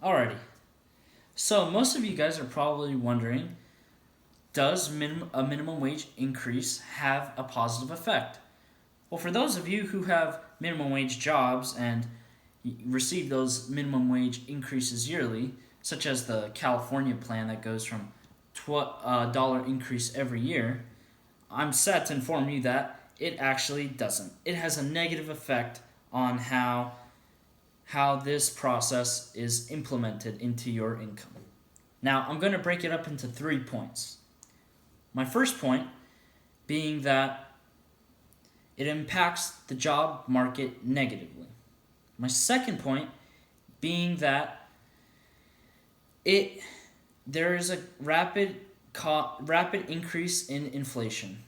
Alrighty. So most of you guys are probably wondering, does a minimum wage increase have a positive effect? Well, for those of you who have minimum wage jobs and receive those minimum wage increases yearly, such as the California plan that goes from $1 increase every year, I'm sad to inform you that it actually doesn't. It has a negative effect on how this process is implemented into your income. Now, I'm going to break it up into 3 points. My first point being that it impacts the job market negatively. My second point being that there is a rapid increase in inflation.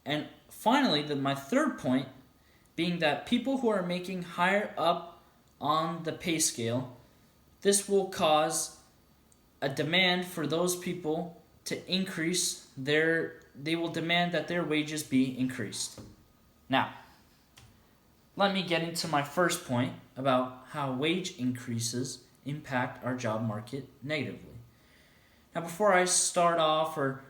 And finally, my third point being that people who are making higher up on the pay scale, this will cause a demand for those people to increase they will demand that their wages be increased. Now, let me get into my first point about how wage increases impact our job market negatively. Now, before I start off or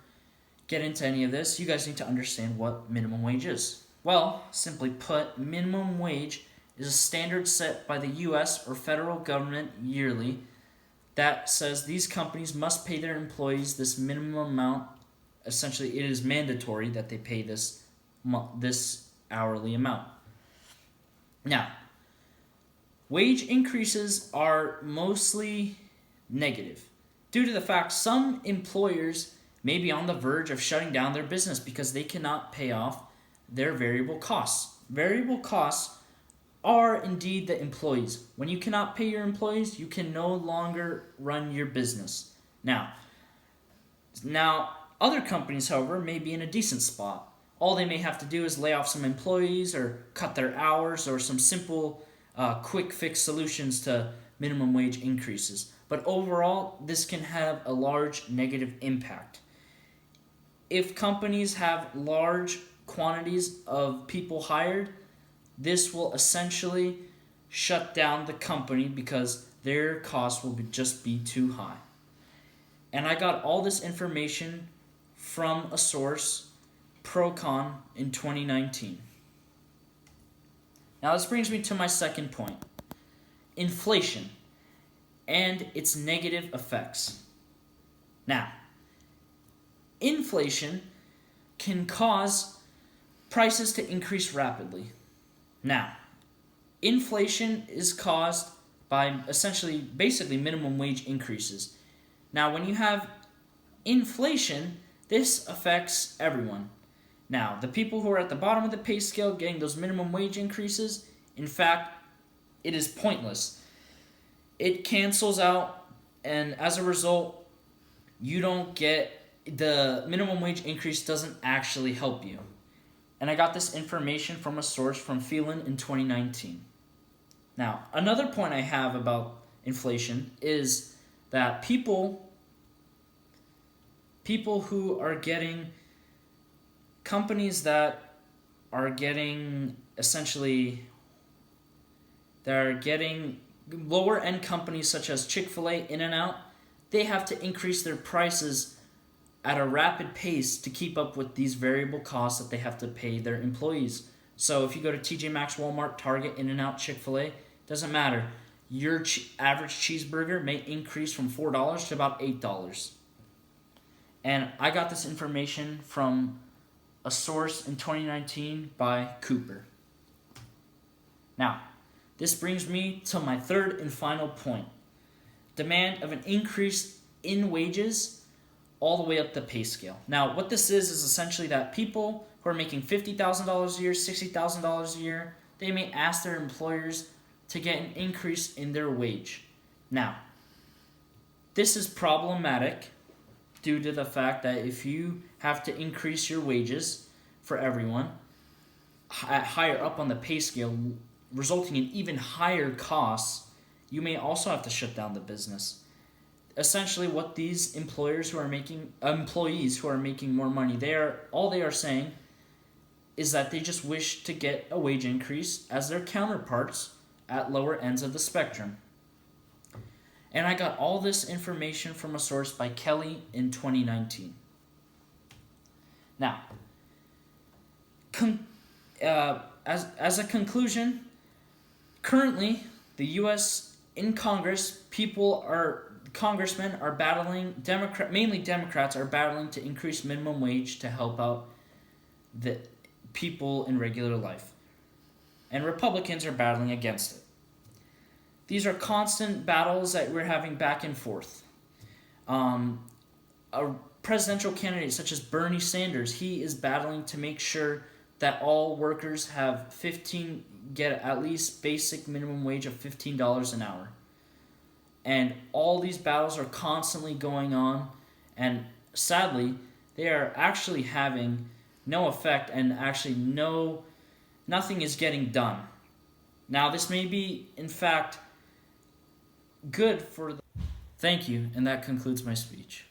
get into any of this, you guys need to understand what minimum wage is. Well, simply put, minimum wage is a standard set by the U.S. or federal government yearly that says these companies must pay their employees this minimum amount. Essentially, it is mandatory that they pay this hourly amount. Now, wage increases are mostly negative due to the fact some employers may be on the verge of shutting down their business because they cannot pay off their variable costs. Variable costs are indeed the employees. When you cannot pay your employees, you can no longer run your business. Now, other companies, however, may be in a decent spot. All they may have to do is lay off some employees or cut their hours or some simple quick fix solutions to minimum wage increases. But overall, this can have a large negative impact. If companies have large quantities of people hired, this will essentially shut down the company because their costs will just be too high. And I got all this information from a source, Procon, in 2019. Now this brings me to my second point. Inflation and its negative effects. Now, inflation can cause prices to increase rapidly. Now, inflation is caused by basically minimum wage increases. Now, when you have inflation, this affects everyone. Now, the people who are at the bottom of the pay scale getting those minimum wage increases, in fact, it is pointless. It cancels out, and as a result, you don't get the minimum wage increase doesn't actually help you. And I got this information from a source from Phelan in 2019. Now, another point I have about inflation is that people who are getting companies that are getting lower end companies such as Chick-fil-A, In-N-Out, they have to increase their prices at a rapid pace to keep up with these variable costs that they have to pay their employees. So if you go to TJ Maxx, Walmart, Target, In-N-Out, Chick-fil-A, doesn't matter. Your average cheeseburger may increase from $4 to about $8. And I got this information from a source in 2019 by Cooper. Now, this brings me to my third and final point. Demand of an increase in wages all the way up the pay scale. Now, what this is essentially that people who are making $50,000 a year, $60,000 a year, they may ask their employers to get an increase in their wage. Now, this is problematic due to the fact that if you have to increase your wages for everyone higher up on the pay scale, resulting in even higher costs, you may also have to shut down the business. Essentially, what these employees who are making more money, all they are saying is that they just wish to get a wage increase as their counterparts at lower ends of the spectrum. And I got all this information from a source by Kelly in 2019. Now, as a conclusion, currently the U.S. in Congress, congressmen are battling, mainly Democrats are battling to increase minimum wage to help out the people in regular life. And Republicans are battling against it. These are constant battles that we're having back and forth. A presidential candidate such as Bernie Sanders, he is battling to make sure that all workers get at least basic minimum wage of $15 an hour. And all these battles are constantly going on, and sadly, they are actually having no effect, and actually nothing is getting done. Now, this may be, in fact, good for the... Thank you, and that concludes my speech.